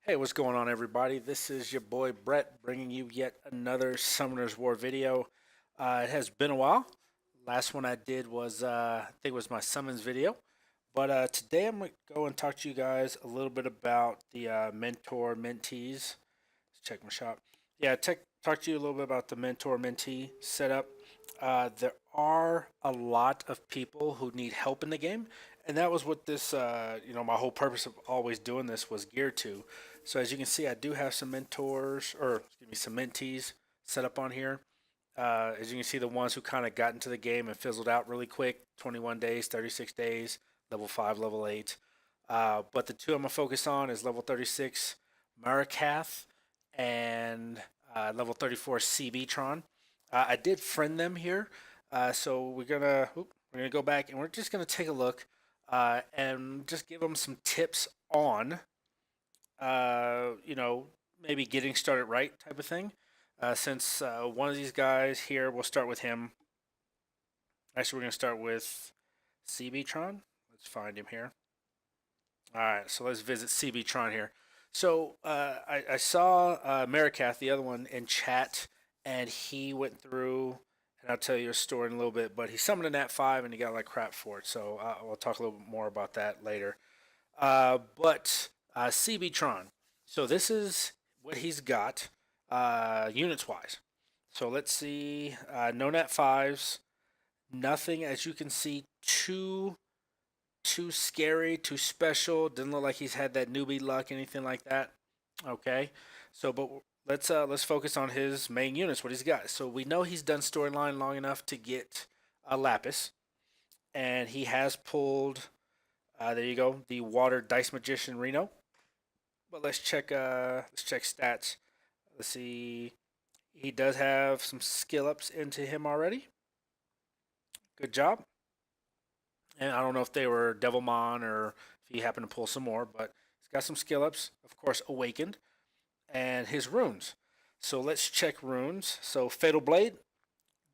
Hey, what's going on, everybody? This is your boy Brett bringing you yet another Summoner's War video. It has been a while. Last one I did was, I think it was my summons video. But today I'm going to go and talk to you guys a little bit about the mentor mentees. Let's check my shop. Yeah, talk to you a little bit about the mentor mentee setup. There are a lot of people who need help in the game, and that was what this, my whole purpose of always doing this was geared to. So as you can see, I do have some mentors, or excuse me, some mentees set up on here. As you can see, the ones who kind of got into the game and fizzled out really quick, 21 days, 36 days, level 5, level 8. But the two I'm going to focus on is level 36, Marikath, and level 34, CB-Tron. I did friend them here, so we're gonna go back and we're just gonna take a look and just give them some tips on you know, maybe getting started right type of thing. Since one of these guys here, we'll start with him. Actually, we're going to start with CB-Tron. Let's find him here. All right, so let's visit CB-Tron here. So I saw Marikath, the other one, in chat, and he went through, and I'll tell you a story in a little bit, but he summoned a Nat 5 and he got like crap for it. So we'll talk a little bit more about that later. But CB-Tron. So this is what he's got units wise. So let's see. No Nat 5s. Nothing, as you can see, too scary, too special. Doesn't look like he's had that newbie luck, anything like that. Okay. So, but let's focus on his main units, what he's got. So we know he's done storyline long enough to get a Lapis, and he has pulled. There you go, the Water Dice Magician Reno. But let's check stats. Let's see. He does have some skill ups into him already. Good job. And I don't know if they were Devilmon or if he happened to pull some more, but he's got some skill ups. Of course, Awakened and his runes. So let's check runes. So Fatal Blade,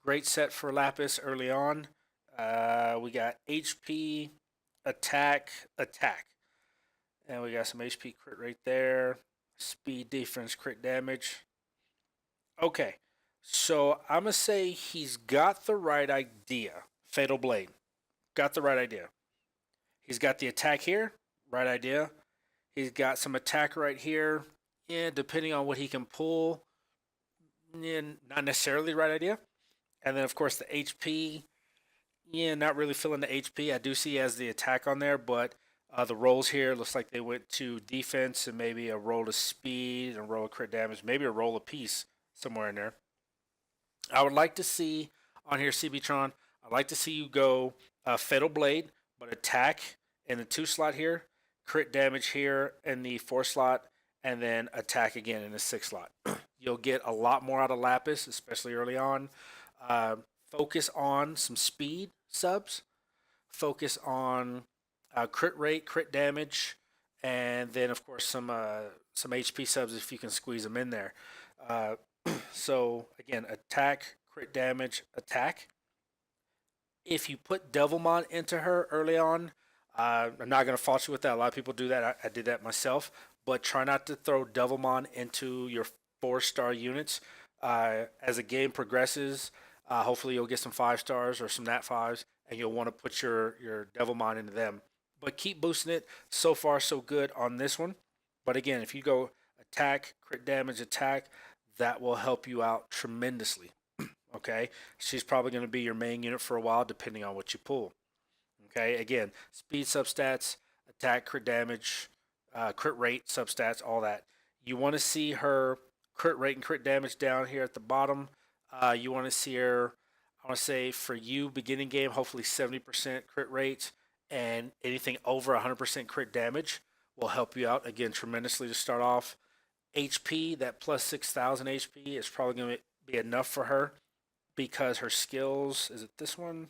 great set for Lapis early on. We got HP, attack, and we got some HP crit right there. Speed, defense, crit damage. Okay, so I'm gonna say he's got the right idea. Fatal Blade, got the right idea. He's got the attack here, right idea. He's got some attack right here. Yeah, depending on what he can pull, yeah, not necessarily the right idea. And then of course the HP. Yeah, not really feeling the HP. I do see as the attack on there, but the rolls here looks like they went to defense and maybe a roll to speed and a roll of crit damage, maybe a roll of peace somewhere in there. I would like to see on here, CBtron. I'd like to see you go Fatal Blade, but attack in the 2 slot here, crit damage here in the 4 slot, and then attack again in the 6 slot. You'll get a lot more out of Lapis, especially early on. Uh, Focus on some speed subs. Focus on crit rate, crit damage, and then of course some HP subs if you can squeeze them in there. Uh, so again, attack, crit damage, attack. If you put Devilmon into her early on, I'm not going to fault you with that. A lot of people do that. I did that myself. But try not to throw Devilmon into your 4-star units. As the game progresses, hopefully you'll get some 5 stars or some Nat 5s, and you'll want to put your Devilmon into them. But keep boosting it. So far, so good on this one. But again, if you go attack, crit damage, attack, that will help you out tremendously. Okay, she's probably going to be your main unit for a while, depending on what you pull. Okay, again, speed substats, attack, crit damage, crit rate substats, all that. You want to see her crit rate and crit damage down here at the bottom. You want to see her, I want to say for you, beginning game, hopefully 70% crit rate and anything over 100% crit damage will help you out again tremendously to start off. HP, that plus 6,000 HP is probably going to be enough for her because her skills, is it this one?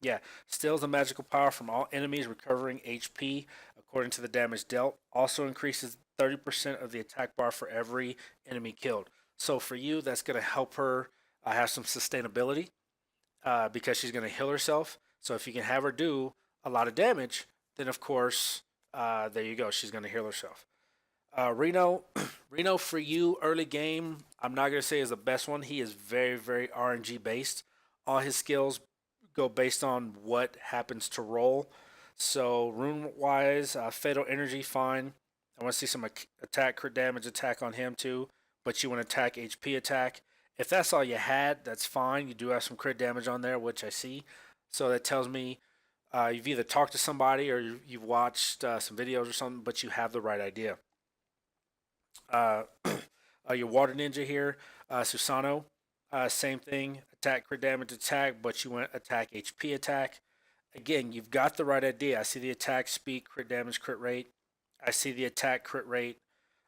Yeah, steals the magical power from all enemies, recovering HP according to the damage dealt. Also increases 30% of the attack bar for every enemy killed. So for you, that's going to help her have some sustainability because she's going to heal herself. So if you can have her do a lot of damage, then of course, there you go, she's going to heal herself. Reno, Reno for you early game. I'm not gonna say is the best one. He is very, very RNG based. All his skills go based on what happens to roll. So rune wise, fatal energy fine. I want to see some attack crit damage attack on him too. But you want attack HP attack. If that's all you had, that's fine. You do have some crit damage on there, which I see. So that tells me you've either talked to somebody or you've watched some videos or something, but you have the right idea. Uh, your water ninja here, Susano, same thing. Attack crit damage attack, but you want attack HP attack. Again, you've got the right idea. I see the attack speed, crit damage, crit rate. I see the attack crit rate.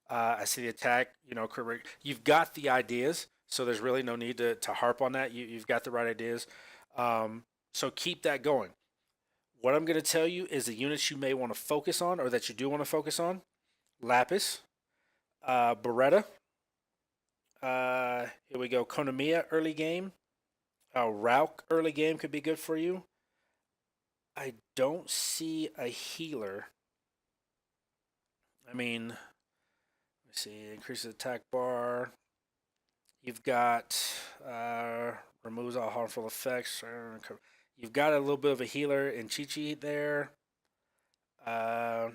I see the attack, crit rate. You've got the ideas, so there's really no need to harp on that. You've got the right ideas. So keep that going. What I'm going to tell you is the units you may want to focus on, or that you do want to focus on: Lapis, Beretta. Here we go. Konamiya early game. Rauk early game could be good for you. I don't see a healer. I mean, let's see. Increases attack bar. You've got removes all harmful effects. You've got a little bit of a healer in Chi Chi there. Uh,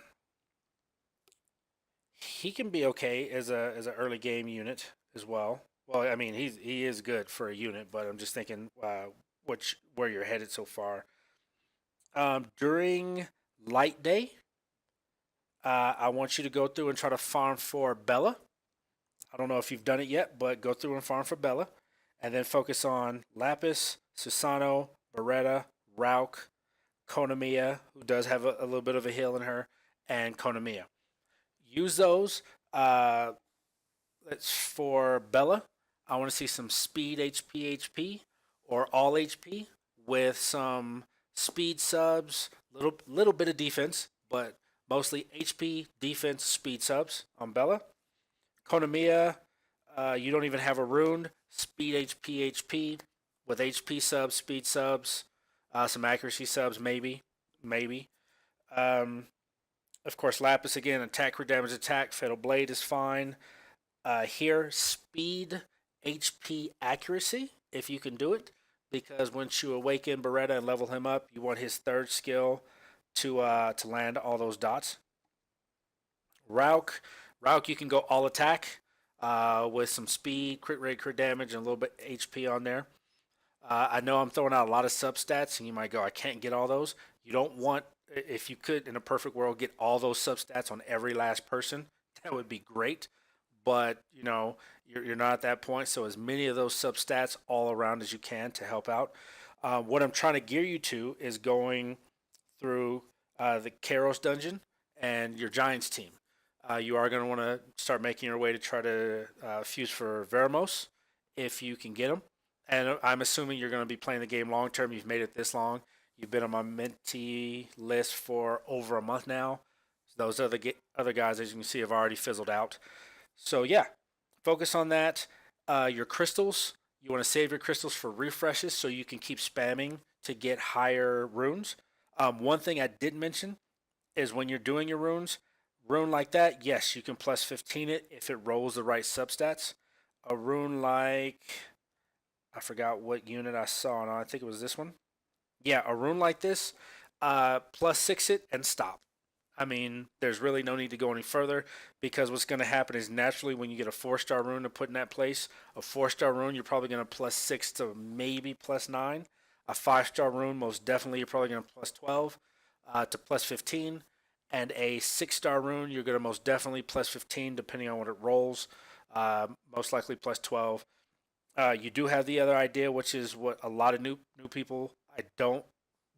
he can be okay as an early game unit as well. Well, I mean, he is good for a unit, but I'm just thinking where you're headed so far. During light day, I want you to go through and try to farm for Bella. I don't know if you've done it yet, but go through and farm for Bella, and then focus on Lapis, Susano, Beretta, Rauk, Konamiya, who does have a little bit of a heal in her, and Konamiya. Use those. It's for Bella. I want to see some speed HP or all HP with some speed subs, little bit of defense, but mostly HP, defense, speed subs on Bella. Konamiya, you don't even have a rune. Speed HP with HP subs, speed subs, some accuracy subs, maybe. Um, of course, Lapis again, attack, crit damage, attack. Fatal Blade is fine. Here, speed, HP, accuracy, if you can do it, because once you awaken Beretta and level him up, you want his third skill to land all those dots. Rauk, Rauk, you can go all attack with some speed, crit rate, crit damage, and a little bit HP on there. I know I'm throwing out a lot of substats, and you might go, I can't get all those. You don't want, if you could, in a perfect world, get all those substats on every last person. That would be great. But, you're not at that point. So, as many of those substats all around as you can to help out. What I'm trying to gear you to is going through the Karos dungeon and your Giants team. You are going to want to start making your way to try to fuse for Veramos if you can get them. And I'm assuming you're going to be playing the game long term. You've made it this long. You've been on my Mentee list for over a month now. Those other guys, as you can see, have already fizzled out. So yeah, focus on that. Your crystals, you want to save your crystals for refreshes so you can keep spamming to get higher runes. One thing I didn't mention is when you're doing your runes, rune like that, yes, you can plus 15 it if it rolls the right substats. A rune like, I forgot what unit I saw on. I think it was this one. Yeah, a rune like this, plus 6 it and stop. I mean, there's really no need to go any further because what's going to happen is naturally when you get a 4-star rune to put in that place, a 4-star rune, you're probably going to plus 6 to maybe plus 9. A 5-star rune, most definitely, you're probably going to plus 12 to plus 15. And a 6-star rune, you're going to most definitely plus 15 depending on what it rolls, most likely plus 12. You do have the other idea, which is what a lot of new people, I don't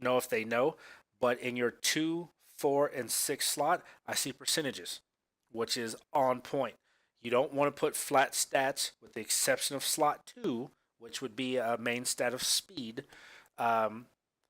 know if they know, but in your 2, 4, and 6 slot, I see percentages, which is on point. You don't want to put flat stats, with the exception of slot 2, which would be a main stat of speed. Um,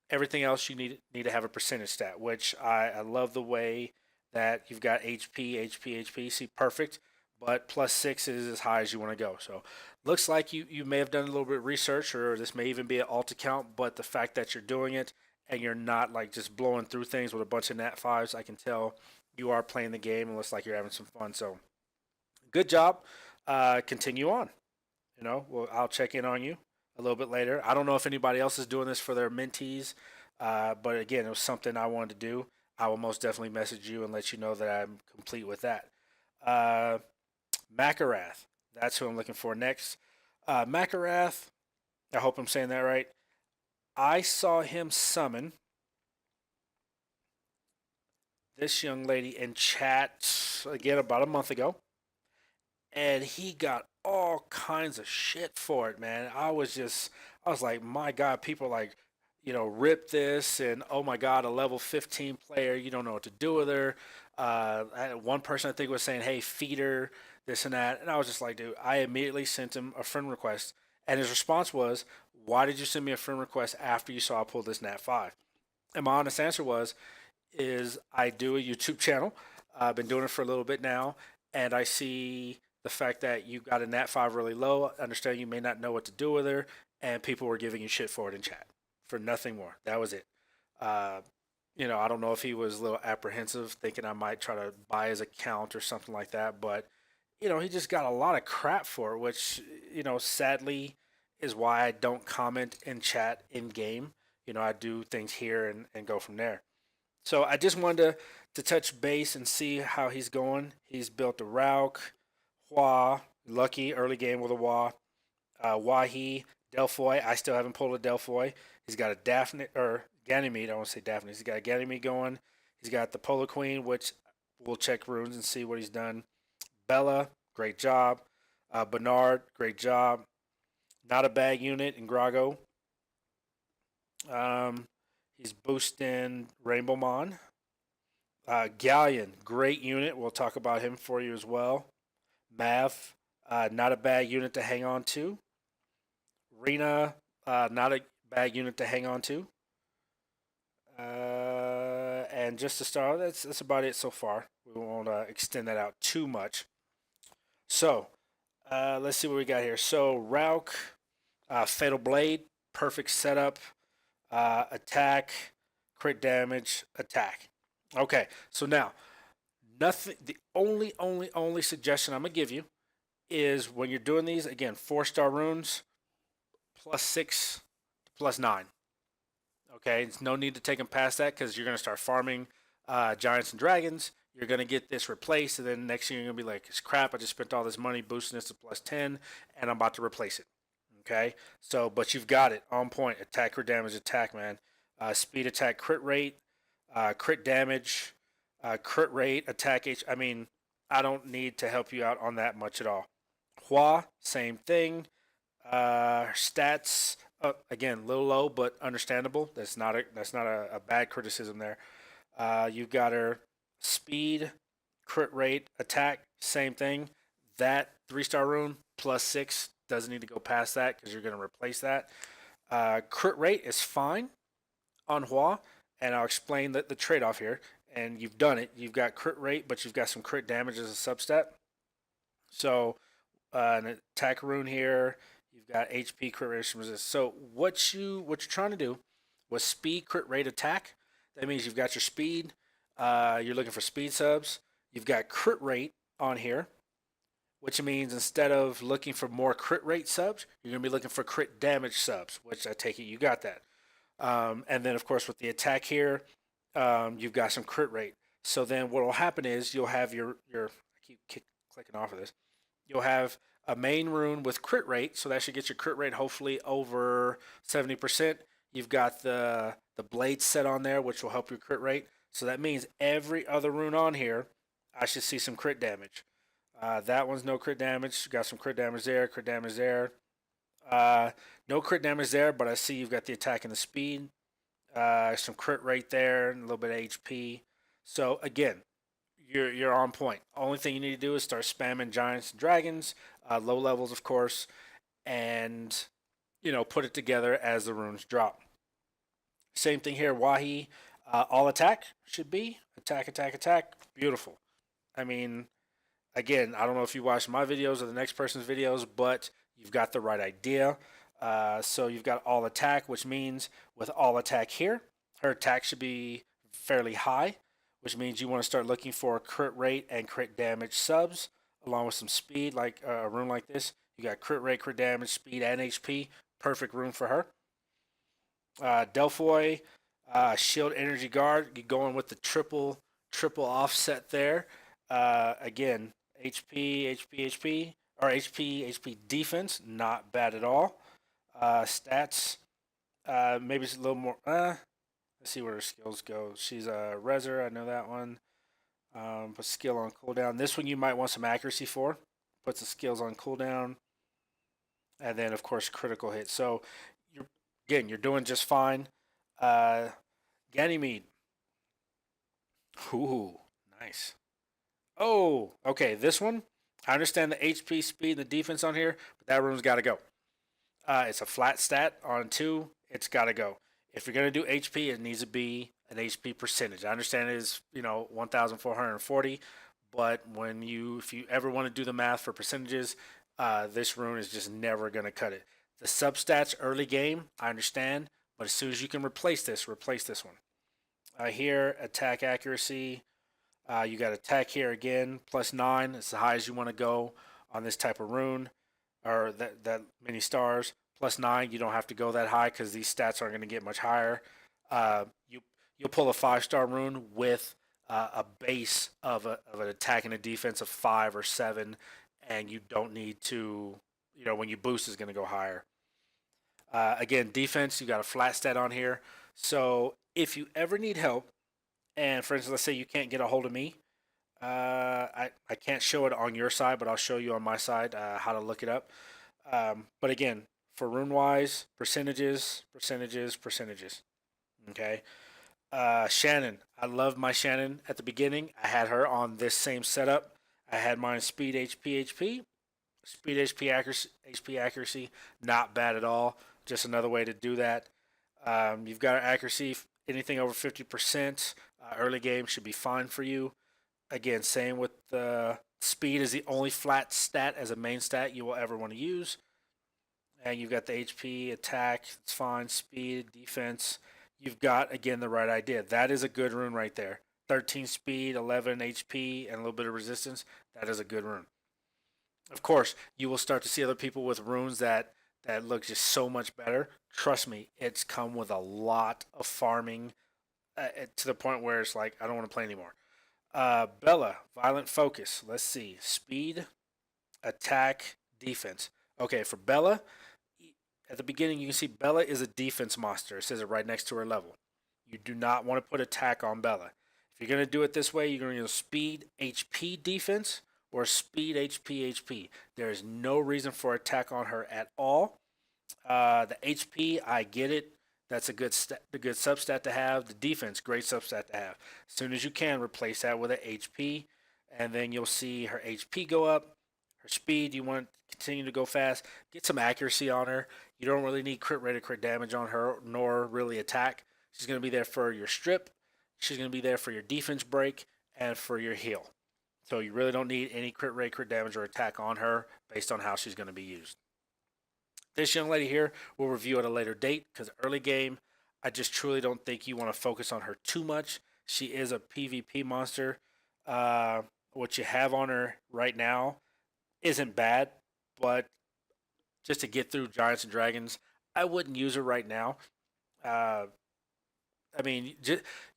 Everything else you need to have a percentage stat, which I love the way that you've got HP. See, perfect, but plus 6 is as high as you want to go. So looks like you may have done a little bit of research, or this may even be an alt account, but the fact that you're doing it and you're not like just blowing through things with a bunch of nat 5s, I can tell you are playing the game and looks like you're having some fun. So good job. Continue on. Well, I'll check in on you a little bit later. I don't know if anybody else is doing this for their mentees, but again, it was something I wanted to do. I will most definitely message you and let you know that I'm complete with that. Uh, Makarath, that's who I'm looking for next. Makarath, I hope I'm saying that right. I saw him summon this young lady in chat again about a month ago, and he got all kinds of shit for it, man. I was like, my God, people like, rip this, and oh my God, a level 15 player, you don't know what to do with her. One person I think was saying, hey, feed her, this and that. And I was just like, dude, I immediately sent him a friend request. And his response was, why did you send me a friend request after you saw I pulled this Nat 5? And my honest answer is I do a YouTube channel. I've been doing it for a little bit now, and I see the fact that you got a Nat 5 really low. Understand you may not know what to do with her, and people were giving you shit for it in chat for nothing more. That was it. Uh, I don't know if he was a little apprehensive, thinking I might try to buy his account or something like that, but he just got a lot of crap for it, which sadly is why I don't comment in chat in game. I do things here and go from there. So I just wanted to touch base and see how he's going. He's built a Rauk, Hua, Lucky early game with a Hua, Wahi, Delphoy. I still haven't pulled a Delphoy. He's got a Daphne or Ganymede. I want to say Daphne. He's got a Ganymede going. He's got the Polar Queen, which we'll check runes and see what he's done. Bella, great job. Bernard, great job. Not a bad unit in Grago. Um, he's boosting Rainbow Mon. Galleon, great unit. We'll talk about him for you as well. Mav, not a bad unit to hang on to. Rena, not a bad unit to hang on to. And just to start, that's about it so far. We won't extend that out too much. So, let's see what we got here. So, Rauk, Fatal Blade, perfect setup. Attack, crit damage, attack. Okay, so now nothing. The only suggestion I'm gonna give you is when you're doing these again, 4-star runes, +6 to +9. Okay, it's no need to take them past that because you're gonna start farming giants and dragons. You're gonna get this replaced, and then next year you're gonna be like, "It's crap! I just spent all this money boosting this to +10, and I'm about to replace it." Okay, so but you've got it on point. Attack, crit damage, attack, man. Speed, attack, crit rate, crit damage, crit rate, attack H. I mean, I don't need to help you out on that much at all. Hua, same thing. Stats, again, a little low, but understandable. That's not a bad criticism there. You've got her speed, crit rate, attack, same thing. That 3-star rune +6 doesn't need to go past that because you're going to replace that. Crit rate is fine on Hua, and I'll explain the trade off here. And you've done it. You've got crit rate, but you've got some crit damage as a substat. So an attack rune here. You've got HP crit rate resist. So what you're trying to do was speed crit rate attack. That means you've got your speed. You're looking for speed subs. You've got crit rate on here, which means instead of looking for more crit rate subs, you're going to be looking for crit damage subs, which I take it you got that. And then, of course, with the attack here, you've got some crit rate. So then what will happen is you'll have I keep clicking off of this. You'll have a main rune with crit rate, so that should get your crit rate hopefully over 70%. You've got the blade set on there, which will help your crit rate. So that means every other rune on here, I should see some crit damage. That one's no crit damage. Got some crit damage there, crit damage there. No crit damage there, but I see you've got the attack and the speed. Some crit rate there, and a little bit of HP. So again, you're on point. Only thing you need to do is start spamming giants and dragons, low levels, of course, and put it together as the runes drop. Same thing here, Wahi. All attack should be attack, attack, attack. Beautiful. I mean, again, I don't know if you watched my videos or the next person's videos, but you've got the right idea. So you've got all attack, which means with all attack here, her attack should be fairly high, which means you want to start looking for crit rate and crit damage subs, along with some speed, like a rune like this. You got crit rate, crit damage, speed, and HP. Perfect rune for her. Delphoy, Shield Energy Guard. You're going with the triple offset there. Again, HP, HP, HP, or HP, HP defense, not bad at all. Stats, maybe it's a little more. Let's see where her skills go. She's a Reser, I know that one. But skill on cooldown. This one you might want some accuracy for. Puts the skills on cooldown, and then of course critical hit. So you're again you're doing just fine. Uh, Ganymede. Ooh, nice. Oh, okay. This one, I understand the HP, speed, and the defense on here, but that room's got to go. It's a flat stat on two. It's got to go. If you're gonna do HP, it needs to be an HP percentage. I understand it is 1,440, but if you ever want to do the math for percentages, this rune is just never gonna cut it. The substats early game, I understand, but as soon as you can replace this one. Here, attack accuracy. You got attack here again, +9. It's the highest you want to go on this type of rune, or that many stars. +9, you don't have to go that high because these stats aren't going to get much higher. You'll pull a 5-star rune with a base of an attack and a defense of 5 or 7, and you don't need to. When you boost, is going to go higher. Again, defense, you got a flat stat on here. So if you ever need help, and for instance, let's say you can't get a hold of me, I can't show it on your side, but I'll show you on my side how to look it up. But again, for rune wise, percentages, percentages, percentages. Okay. Shannon, I love my Shannon at the beginning. I had her on this same setup. I had mine speed HP HP, speed HP accuracy, not bad at all. Just another way to do that. You've got accuracy, anything over 50%. Early game should be fine for you. Again, same with the speed is the only flat stat as a main stat you will ever want to use. And you've got the HP, attack, it's fine, speed, defense. You've got, again, the right idea. That is a good rune right there. 13 speed, 11 HP, and a little bit of resistance. That is a good rune. Of course, you will start to see other people with runes that look just so much better. Trust me, it's come with a lot of farming to the point where it's like, I don't want to play anymore. Bella, violent focus. Let's see. Speed, attack, defense. Okay, for Bella, at the beginning, you can see Bella is a defense monster. It says it right next to her level. You do not want to put attack on Bella. If you're going to do it this way, you're going to use speed, HP, defense, or speed, HP, HP. There is no reason for attack on her at all. The HP, I get it. That's a good substat to have. The defense, great substat to have. As soon as you can, replace that with an HP, and then you'll see her HP go up. Her speed, you want to continue to go fast. Get some accuracy on her. You don't really need crit rate or crit damage on her, nor really attack. She's going to be there for your strip. She's going to be there for your defense break and for your heal. So you really don't need any crit rate, crit damage, or attack on her based on how she's going to be used. This young lady here we'll review at a later date because early game, I just truly don't think you want to focus on her too much. She is a PvP monster. What you have on her right now isn't bad, but just to get through Giants and Dragons, I wouldn't use her right now. Uh, I mean,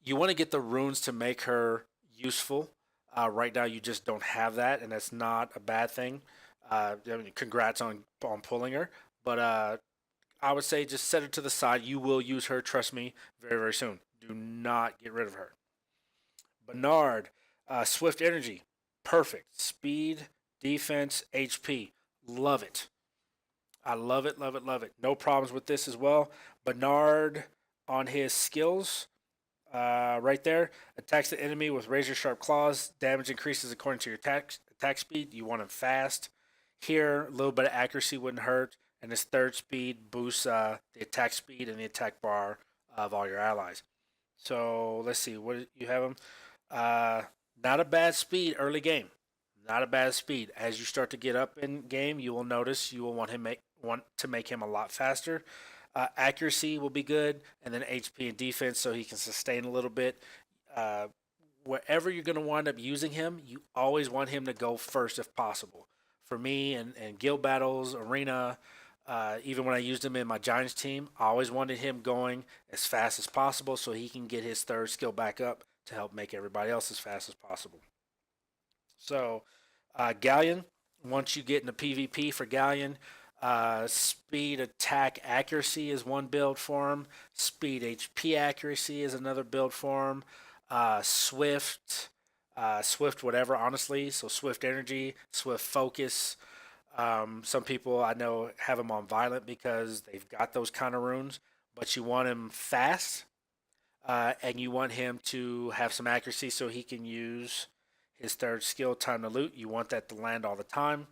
you want to get the runes to make her useful. Right now, you just don't have that, and that's not a bad thing. I mean, congrats on pulling her, but I would say just set her to the side. You will use her, trust me, very very soon. Do not get rid of her. Bernard, Swift Energy, perfect. Speed, defense, HP, love it. I love it, love it, love it. No problems with this as well. Bernard on his skills, right there, attacks the enemy with razor sharp claws. Damage increases according to your attack speed. You want him fast. Here, a little bit of accuracy wouldn't hurt, and his third speed boosts the attack speed and the attack bar of all your allies. So let's see, what you have him. Uh, Not a bad speed early game. Not a bad speed. As you start to get up in game, you will notice you will want to make him a lot faster. Accuracy will be good, and then HP and defense, so he can sustain a little bit. Uh, wherever you're going to wind up using him, you always want him to go first if possible. For me and guild battles, arena, even when I used him in my Giants team, I always wanted him going as fast as possible so he can get his third skill back up to help make everybody else as fast as possible. So, Galleon, once you get into PvP for Galleon, speed, attack, accuracy is one build for him. Speed, HP, accuracy is another build for him. Swift, Swift, whatever, honestly. So, Swift energy, Swift focus. Some people I know have him on violent because they've got those kind of runes, but you want him fast, and you want him to have some accuracy so he can use his third skill, time to loot. You want that to land all the time,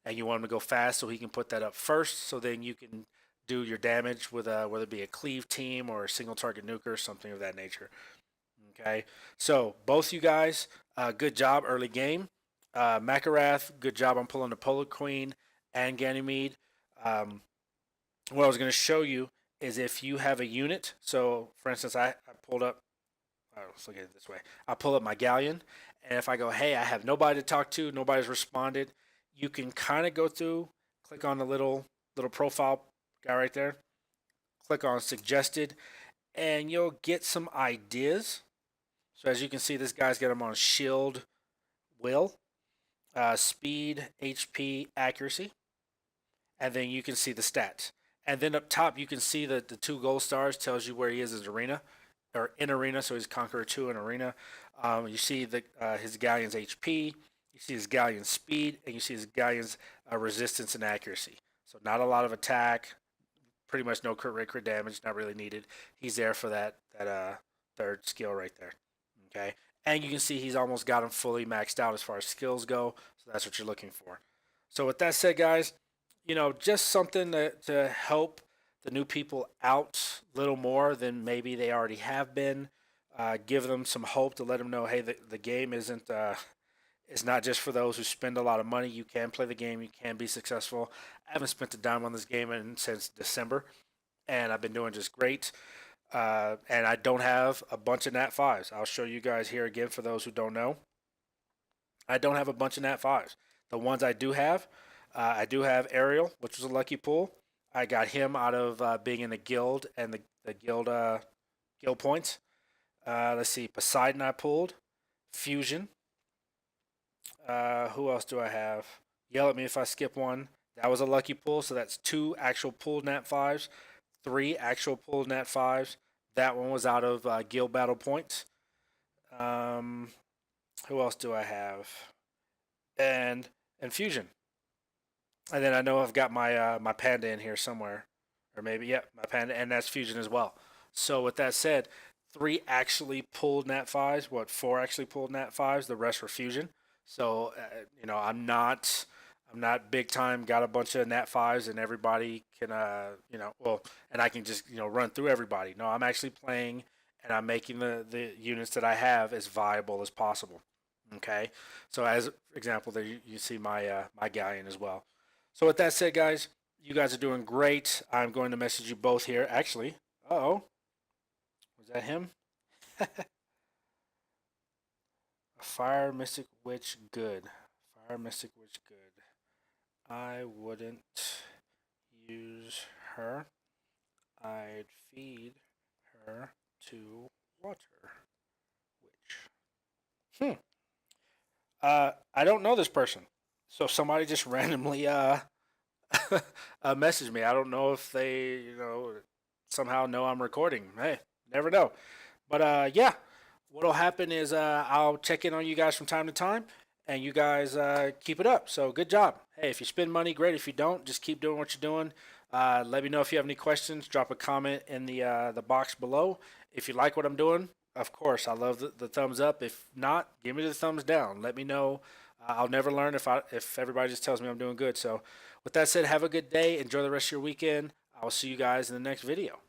and you want him to go fast so he can put that up first. So then you can do your damage with whether it be a cleave team or a single target nuker or something of that nature. Okay, so both you guys, good job early game. Makarath, good job on pulling the Polar Queen and Ganymede. Um, what I was going to show you is if you have a unit. So, for instance, I pulled up. Let's look at it this way. I pull up my Galleon, and if I go, hey, I have nobody to talk to, nobody's responded. You can kind of go through, click on the little profile guy right there, click on suggested, and you'll get some ideas. So as you can see, this guy's got him on shield, will, speed, HP, accuracy, and then you can see the stats. And then up top, you can see that the two gold stars tells you where he is in arena, or in arena. So he's Conqueror 2 in arena. You see his Galleon's HP, you see his Galleon's speed, and you see his Galleon's resistance and accuracy. So not a lot of attack, pretty much no crit damage, not really needed. He's there for that third skill right there. Okay, and you can see he's almost got him fully maxed out as far as skills go. So that's what you're looking for. So with that said, guys, just something to help the new people out a little more than maybe they already have been. Give them some hope to let them know, hey, the game isn't. It's not just for those who spend a lot of money. You can play the game. You can be successful. I haven't spent a dime on this game since December, and I've been doing just great. And I don't have a bunch of Nat 5s. I'll show you guys here again for those who don't know. I don't have a bunch of Nat 5s. The ones I do have Ariel, which was a lucky pull. I got him out of being in the guild and the guild points. Let's see, Poseidon I pulled. Fusion. Who else do I have? Yell at me if I skip one. That was a lucky pull, so that's 2 actual pulled Nat 5s, 3 actual pulled Nat 5s. That one was out of guild battle points. Who else do I have? And Fusion. And then I know I've got my panda in here somewhere, or maybe my panda, and that's Fusion as well. So with that said, 3 actually pulled Nat 5s. 4 actually pulled Nat 5s. The rest were Fusion. So I'm not big time. Got a bunch of Nat 5s, and everybody can and I can just run through everybody. No, I'm actually playing, and I'm making the units that I have as viable as possible. Okay, so as example, there you see my Galleon as well. So with that said, guys, you guys are doing great. I'm going to message you both here. Actually, was that him? Fire Mystic Witch good. Fire Mystic Witch good. I wouldn't use her. I'd feed her to water witch. I don't know this person. So somebody just randomly messaged me. I don't know if they, somehow know I'm recording. Hey, never know. But yeah, what'll happen is I'll check in on you guys from time to time, and you guys keep it up. So good job. Hey, if you spend money, great. If you don't, just keep doing what you're doing. Let me know if you have any questions. Drop a comment in the box below. If you like what I'm doing, of course, I love the thumbs up. If not, give me the thumbs down. Let me know. I'll never learn if everybody just tells me I'm doing good. So with that said, have a good day. Enjoy the rest of your weekend. I'll see you guys in the next video.